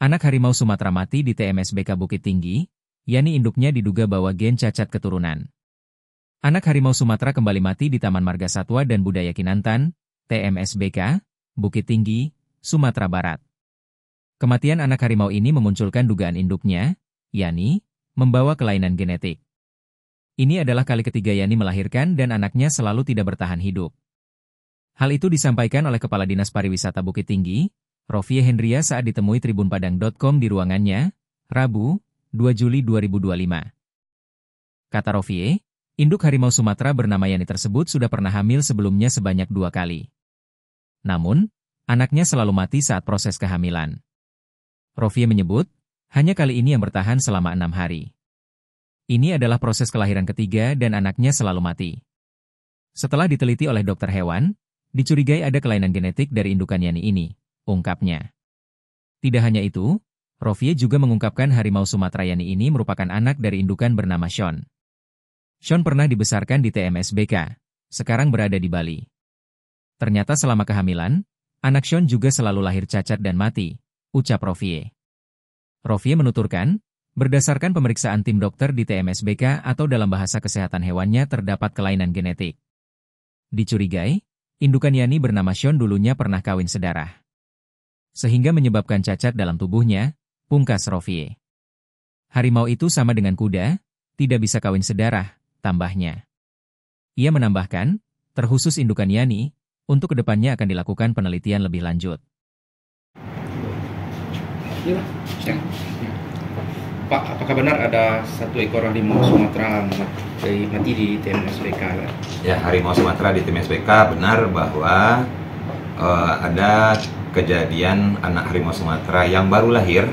Anak harimau Sumatera mati di TMSBK Bukit Tinggi, yakni induknya diduga bawa gen cacat keturunan. Anak harimau Sumatera kembali mati di Taman Marga Satwa dan Budaya Kinantan, TMSBK, Bukit Tinggi, Sumatera Barat. Kematian anak harimau ini memunculkan dugaan induknya, yakni membawa kelainan genetik. Ini adalah kali ketiga Yani melahirkan dan anaknya selalu tidak bertahan hidup. Hal itu disampaikan oleh Kepala Dinas Pariwisata Bukit Tinggi, Rovie Hendria saat ditemui tribunpadang.com di ruangannya, Rabu, 2 Juli 2025. Kata Rovie, induk harimau Sumatera bernama Yani tersebut sudah pernah hamil sebelumnya sebanyak 2 kali. Namun, anaknya selalu mati saat proses kehamilan. Rovie menyebut, hanya kali ini yang bertahan selama 6 hari. Ini adalah proses kelahiran ketiga dan anaknya selalu mati. Setelah diteliti oleh dokter hewan, dicurigai ada kelainan genetik dari indukan Yani ini, ungkapnya. Tidak hanya itu, Rovie juga mengungkapkan harimau Sumatera Yani ini merupakan anak dari indukan bernama Sean. Sean pernah dibesarkan di TMSBK, sekarang berada di Bali. Ternyata selama kehamilan, anak Sean juga selalu lahir cacat dan mati, ucap Rovie. Rovie menuturkan, berdasarkan pemeriksaan tim dokter di TMSBK atau dalam bahasa kesehatan hewannya terdapat kelainan genetik. Dicurigai, indukan Yani bernama Sean dulunya pernah kawin sedarah, sehingga menyebabkan cacat dalam tubuhnya, pungkas Rovie. Harimau itu sama dengan kuda, tidak bisa kawin sedarah, tambahnya. Ia menambahkan, terkhusus indukan Yani, untuk kedepannya akan dilakukan penelitian lebih lanjut. Pak, apakah benar ada satu ekor harimau Sumatera mati di TMSBK? Ya, harimau Sumatera di TMSBK benar bahwa ada kejadian anak harimau Sumatera yang baru lahir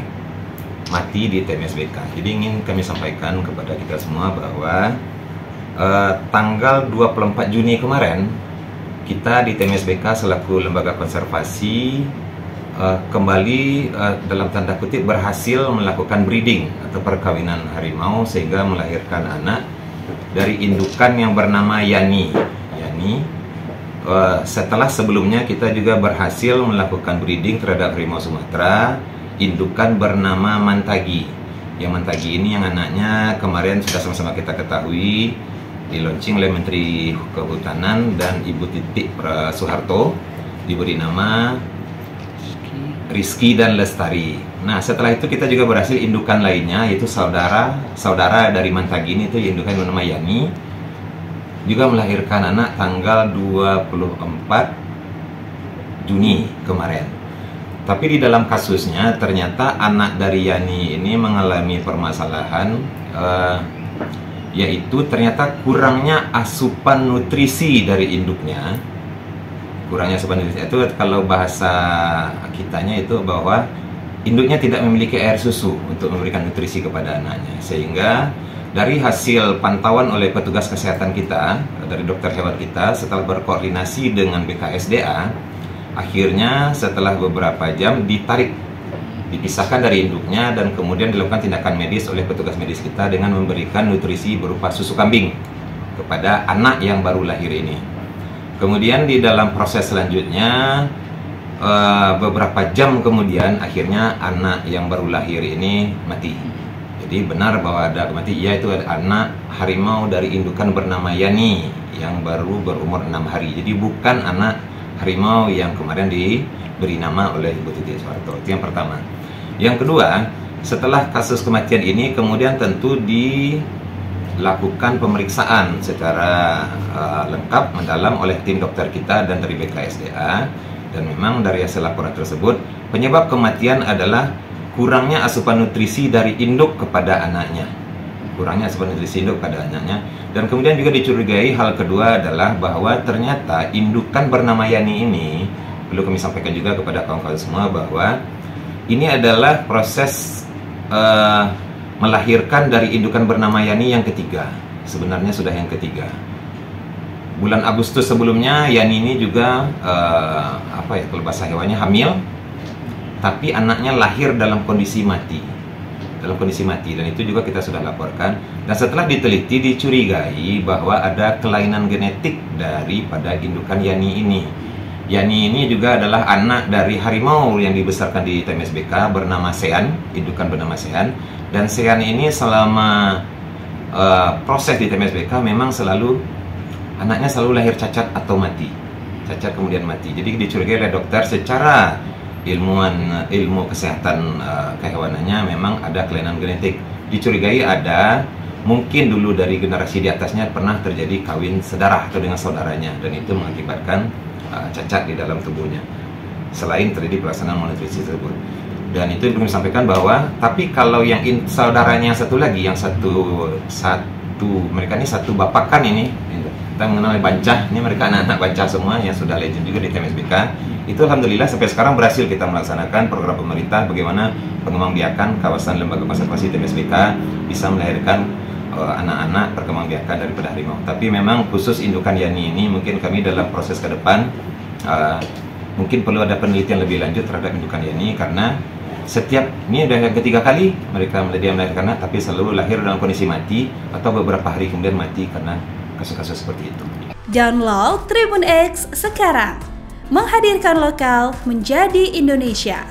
mati di TMSBK. Jadi ingin kami sampaikan kepada kita semua bahwa tanggal 24 Juni kemarin kita di TMSBK selaku lembaga konservasi kembali dalam tanda kutip berhasil melakukan breeding atau perkawinan harimau sehingga melahirkan anak dari indukan yang bernama Yani. Setelah sebelumnya kita juga berhasil melakukan breeding terhadap harimau Sumatera indukan bernama Mantagi. Yang Mantagi ini yang anaknya kemarin sudah sama-sama kita ketahui dilaunching oleh Menteri Kehutanan dan Ibu Titik Soeharto, diberi nama Rizky dan Lestari. Nah, setelah itu kita juga berhasil indukan lainnya, yaitu saudara dari Mantagi ini, itu indukan bernama Yani, juga melahirkan anak tanggal 24 Juni kemarin. Tapi di dalam kasusnya ternyata anak dari Yani ini mengalami permasalahan, yaitu ternyata kurangnya asupan nutrisi dari induknya. Kurangnya asupan nutrisi itu kalau bahasa kitanya itu bahwa induknya tidak memiliki air susu untuk memberikan nutrisi kepada anaknya, sehingga dari hasil pantauan oleh petugas kesehatan kita, dari dokter hewan kita, setelah berkoordinasi dengan BKSDA, akhirnya setelah beberapa jam dipisahkan dari induknya dan kemudian dilakukan tindakan medis oleh petugas medis kita dengan memberikan nutrisi berupa susu kambing kepada anak yang baru lahir ini. Kemudian di dalam proses selanjutnya, beberapa jam kemudian akhirnya anak yang baru lahir ini mati. Jadi benar bahwa ada mati, yaitu ada anak harimau dari indukan bernama Yani yang baru berumur 6 hari. Jadi bukan anak harimau yang kemarin diberi nama oleh Ibu Titik Soeharto. Itu yang pertama. Yang kedua, setelah kasus kematian ini kemudian tentu dilakukan pemeriksaan secara lengkap mendalam oleh tim dokter kita dan dari BKSDA, dan memang dari hasil laporan tersebut penyebab kematian adalah kurangnya asupan nutrisi dari induk kepada anaknya. Kurangnya asupan nutrisi induk pada anaknya. Dan kemudian juga dicurigai hal kedua adalah bahwa ternyata indukan bernama Yani ini, perlu kami sampaikan juga kepada kawan-kawan semua bahwa ini adalah proses melahirkan dari indukan bernama Yani yang ketiga. Sebenarnya sudah yang ketiga. Bulan Agustus sebelumnya Yani ini juga kalau bahasa hewannya hamil, tapi anaknya lahir dalam kondisi mati. Dan itu juga kita sudah laporkan. Dan setelah diteliti dicurigai bahwa ada kelainan genetik daripada indukan Yani ini. Yani ini juga adalah anak dari harimau yang dibesarkan di TMSBK bernama Sean, indukan bernama Sean. Dan Sean ini selama proses di TMSBK memang anaknya selalu lahir cacat atau mati. Cacat kemudian mati. Jadi dicurigai oleh dokter secara ilmu kesehatan kehewanannya memang ada kelainan genetik. Dicurigai ada, mungkin dulu dari generasi di atasnya pernah terjadi kawin sedarah atau dengan saudaranya, dan itu mengakibatkan cacat di dalam tubuhnya selain terjadi pelaksanaan malnutrisi tersebut. Dan itu belum disampaikan bahwa, tapi kalau yang saudaranya satu lagi, yang satu mereka ini satu bapakan ini, kita mengenal Bancah, ini mereka anak-anak Bancah semua yang sudah legend juga di TMSBK. Itu alhamdulillah sampai sekarang berhasil kita melaksanakan program pemerintah bagaimana pengembangbiakan kawasan lembaga konservasi TMSBK bisa melahirkan anak-anak perkembangbiakan daripada harimau. Tapi memang khusus indukan yani ini mungkin kami dalam proses ke depan mungkin perlu ada penelitian lebih lanjut terhadap indukan yani, karena ini udah yang ketiga kali mereka melahirkan anak, tapi selalu lahir dalam kondisi mati atau beberapa hari kemudian mati karena kasus-kasus seperti itu. Download Tribun X sekarang, menghadirkan lokal menjadi Indonesia.